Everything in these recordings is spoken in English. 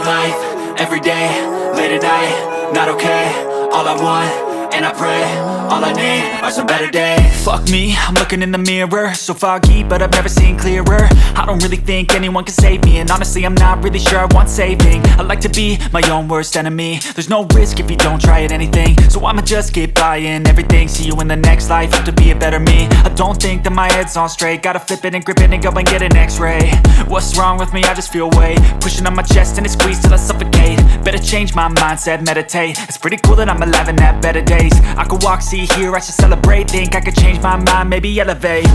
life, everyday, late at night, not okay. All I want, and I pray, all I need are some better days. Fuck me, I'm looking in the mirror, so foggy, but I've never seen clearer. I don't really think anyone can save me, and honestly I'm not really sure I want saving. I like to be my own worst enemy. There's no risk if you don't try at anything, so I'ma just get buying everything. See you in the next life, have to be a better me. I don't think that my head's on straight, gotta flip it and grip it and go and get an x-ray. What's wrong with me? I just feel weight pushing on my chest and it squeezes till I suffocate. Better change my mindset, meditate. It's pretty cool that I'm alive and have better days. I could walk, see, hear, I should celebrate. Think I could change my mind, maybe elevate.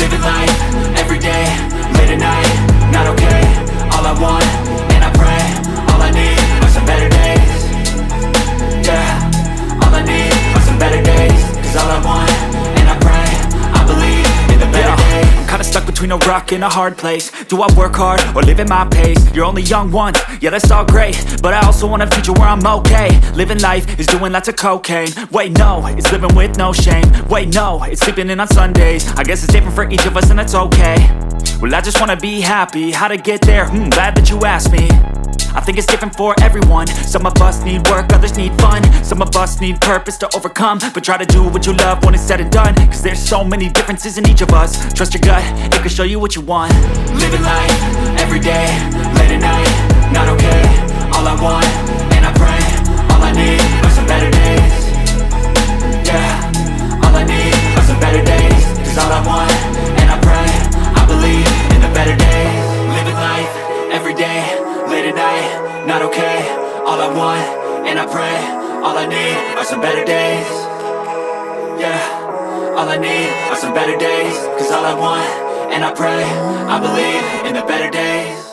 Living life, everyday, late at night, not okay. All I want, and I pray, all I need are some better days. Yeah, all I need are some better days. Cause all I want, and I pray, I believe in the better days. I'm kinda stuck between a rock and a hard place. Do I work hard or live at my pace? You're only young once, yeah that's all great, but I also want a future where I'm okay. Living life is doing lots of cocaine. Wait no, it's living with no shame. Wait no, it's sleeping in on Sundays. I guess it's different for each of us and that's okay. Well I just wanna be happy, how to get there? Glad that you asked me. I think it's different for everyone. Some of us need work, others need fun. Some of us need purpose to overcome. But try to do what you love when it's said and done, cause there's so many differences in each of us. Trust your gut, it can show you what you want. Living life, everyday, late at night, not okay. All I want, and I pray, all I need are some better days. Yeah, all I need are some better days. Cause all I want, and I pray, I believe in the better days. Living life, everyday, late at night, not okay. All I want, and I pray, all I need are some better days. Yeah, all I need are some better days. Cause all I want, and I pray, I believe in the better days.